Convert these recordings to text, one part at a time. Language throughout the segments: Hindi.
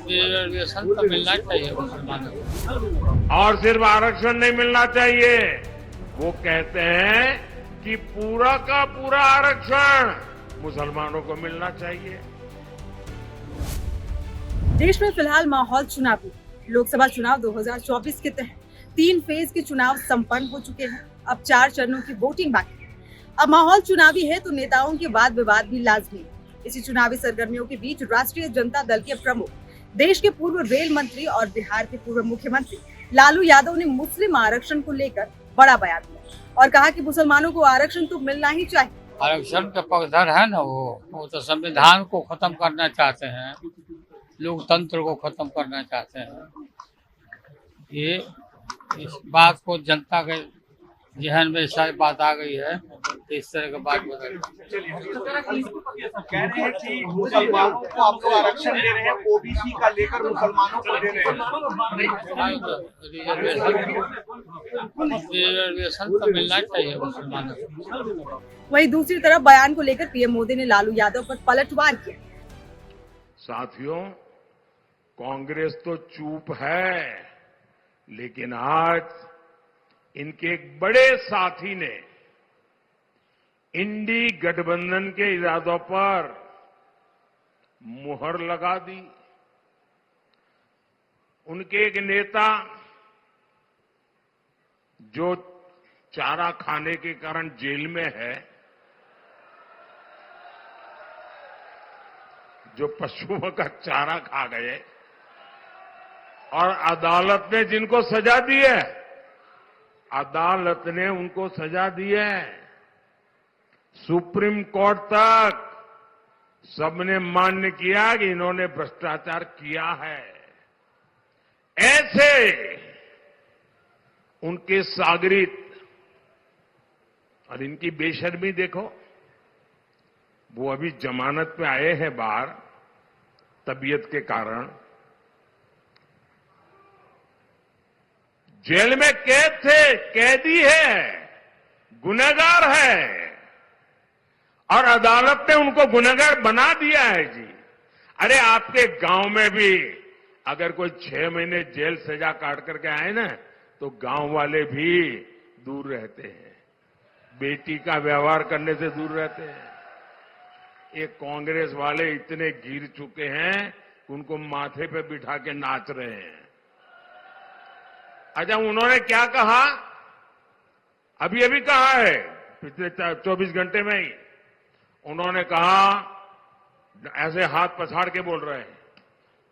रिजर्वेशन तो मिलना चाहिए मुसलमानों को। और सिर्फ आरक्षण नहीं मिलना चाहिए, वो कहते हैं कि पूरा का पूरा आरक्षण मुसलमानों को मिलना चाहिए। देश में फिलहाल माहौल चुनावी। लोकसभा चुनाव 2024 के तहत 3 फेज के चुनाव संपन्न हो चुके हैं। अब 4 चरणों की वोटिंग बाकी है। अब माहौल चुनावी है तो नेताओं के वाद विवाद भी लाजमी है। इसी चुनावी सरगर्मियों के बीच राष्ट्रीय जनता दल के प्रमुख, देश के पूर्व रेल मंत्री और बिहार के पूर्व मुख्यमंत्री लालू यादव ने मुस्लिम आरक्षण को लेकर बड़ा बयान दिया और कहा कि मुसलमानों को आरक्षण तो मिलना ही चाहिए। आरक्षण का पक्षधर है ना, वो तो संविधान को खत्म करना चाहते हैं, लोकतंत्र को खत्म करना चाहते हैं। ये इस बात को जनता के जहन में सारी बात आ गई है, इस तरह की बात बदल कह रहे हैं कि मुसलमानों को आप लोग आरक्षण दे रहे हैं, ओबीसी का लेकर मुसलमानों को दे रहे हैं। रिजर्वेशन तो मिलना चाहिए मुसलमानों को। वहीं दूसरी तरफ बयान को लेकर पीएम मोदी ने लालू यादव पर पलटवार किया। साथियों, कांग्रेस तो चुप है, लेकिन आज इनके एक बड़े साथी ने इंडी गठबंधन के इरादों पर मुहर लगा दी। उनके एक नेता जो चारा खाने के कारण जेल में है, जो पशुओं का चारा खा गए और अदालत ने जिनको सजा दी है, अदालत ने उनको सजा दी है, सुप्रीम कोर्ट तक सबने मान्य किया कि इन्होंने भ्रष्टाचार किया है। ऐसे उनके सागरित और इनकी बेशर्मी देखो, वो अभी जमानत में आए हैं बाहर तबीयत के कारण। जेल में कैद थे, कैदी है, गुनहगार है और अदालत ने उनको गुनहगार बना दिया है जी। अरे आपके गांव में भी अगर कोई 6 महीने जेल सजा काट करके आए ना, तो गांव वाले भी दूर रहते हैं, बेटी का व्यवहार करने से दूर रहते हैं। ये कांग्रेस वाले इतने गिर चुके हैं कि उनको माथे पे बिठा के नाच रहे हैं। अच्छा, उन्होंने क्या कहा? अभी अभी कहा है, पिछले 24 घंटे में ही उन्होंने कहा, ऐसे हाथ पछाड़ के बोल रहे हैं,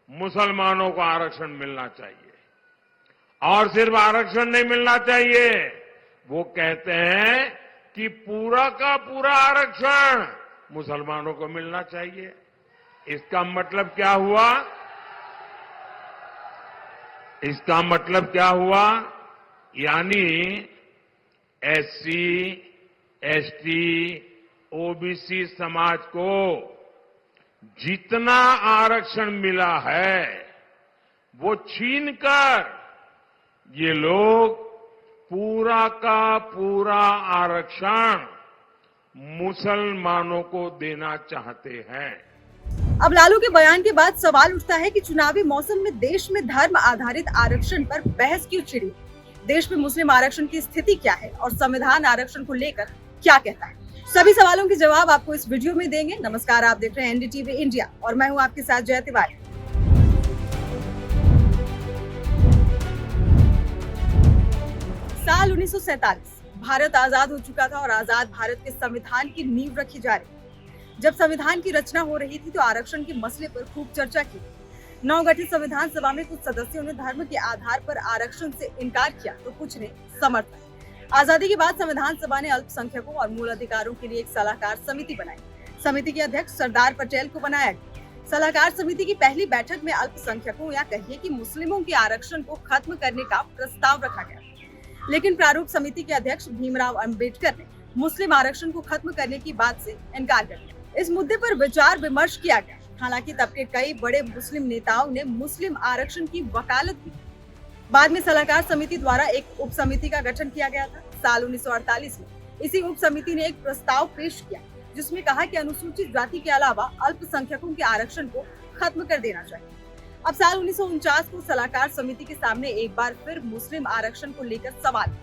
मुसलमानों को आरक्षण मिलना चाहिए। और सिर्फ आरक्षण नहीं मिलना चाहिए, वो कहते हैं कि पूरा का पूरा आरक्षण मुसलमानों को मिलना चाहिए। इसका मतलब क्या हुआ? इसका मतलब क्या हुआ? यानी एससी, एसटी, ओबीसी समाज को जितना आरक्षण मिला है वो छीनकर ये लोग पूरा का पूरा आरक्षण मुसलमानों को देना चाहते हैं। अब लालू के बयान के बाद सवाल उठता है कि चुनावी मौसम में देश में धर्म आधारित आरक्षण पर बहस क्यों छिड़ी? देश में मुस्लिम आरक्षण की स्थिति क्या है और संविधान आरक्षण को लेकर क्या कहता है? सभी सवालों के जवाब आपको इस वीडियो में देंगे। नमस्कार, आप देख रहे हैं एनडीटीवी इंडिया और मैं हूं आपके साथ जय तिवारी। साल 1947 भारत आजाद हो चुका था और आजाद भारत के संविधान की नींव रखी जा रही। जब संविधान की रचना हो रही थी तो आरक्षण के मसले पर खूब चर्चा की। नवगठित संविधान सभा में कुछ सदस्यों ने धर्म के आधार पर आरक्षण से इनकार किया तो कुछ ने समर्थन। आजादी के बाद संविधान सभा ने अल्पसंख्यकों और मूल अधिकारों के लिए एक सलाहकार समिति बनाई। समिति के अध्यक्ष सरदार पटेल को बनाया गया। सलाहकार समिति की पहली बैठक में अल्पसंख्यकों या कहिए कि मुस्लिमों के आरक्षण को खत्म करने का प्रस्ताव रखा गया, लेकिन प्रारूप समिति के अध्यक्ष भीमराव अंबेडकर ने मुस्लिम आरक्षण को खत्म करने की बात से इनकार कर दिया। इस मुद्दे पर विचार विमर्श किया गया। हालांकि तब के कई बड़े मुस्लिम नेताओं ने मुस्लिम आरक्षण की वकालत की। बाद में सलाहकार समिति द्वारा एक उप समिति का गठन किया गया था। साल 1948 में इसी उप समिति ने एक प्रस्ताव पेश किया। जिसमें कहा कि अनुसूचित जाति के अलावा अल्पसंख्यकों के आरक्षण को खत्म कर देना चाहिए। अब साल 1949 को सलाहकार समिति के सामने एक बार फिर मुस्लिम आरक्षण को लेकर सवाल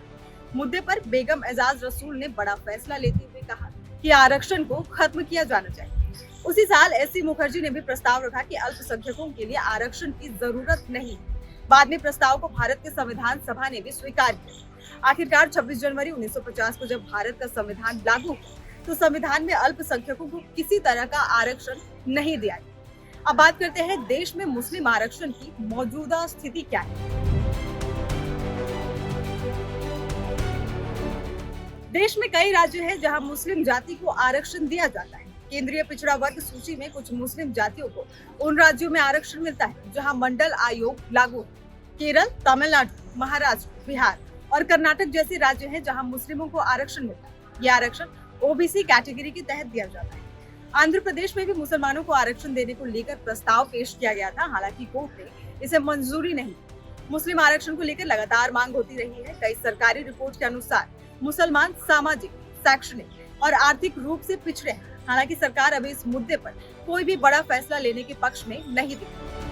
मुद्दे पर बेगम एजाज रसूल ने बड़ा फैसला लेते हुए कहा कि आरक्षण को खत्म किया जाना चाहिए। उसी साल एस.सी. मुखर्जी ने भी प्रस्ताव रखा कि अल्पसंख्यकों के लिए आरक्षण की जरूरत नहीं। बाद में प्रस्ताव को भारत के संविधान सभा ने भी स्वीकार किया। आखिरकार 26 जनवरी 1950 को जब भारत का संविधान लागू हुआ तो संविधान में अल्पसंख्यकों को किसी तरह का आरक्षण नहीं दिया गया। अब बात करते हैं देश में मुस्लिम आरक्षण की मौजूदा स्थिति क्या है। देश में कई राज्य हैं जहां मुस्लिम जाति को आरक्षण दिया जाता है। केंद्रीय पिछड़ा वर्ग सूची में कुछ मुस्लिम जातियों को उन राज्यों में आरक्षण मिलता है जहां मंडल आयोग लागू है। केरल, तमिलनाडु, महाराष्ट्र, बिहार और कर्नाटक जैसे राज्य हैं जहां मुस्लिमों को आरक्षण मिलता है। यह आरक्षण ओबीसी कैटेगरी के तहत दिया जाता है। आंध्र प्रदेश में भी मुसलमानों को आरक्षण देने को लेकर प्रस्ताव पेश किया गया था, हालांकि कोर्ट ने इसे मंजूरी नहीं दी। मुस्लिम आरक्षण को लेकर लगातार मांग होती रही है। कई सरकारी रिपोर्ट के अनुसार मुसलमान सामाजिक, शैक्षणिक और आर्थिक रूप से पिछड़े हैं। हालांकि सरकार अभी इस मुद्दे पर कोई भी बड़ा फैसला लेने के पक्ष में नहीं दिखी।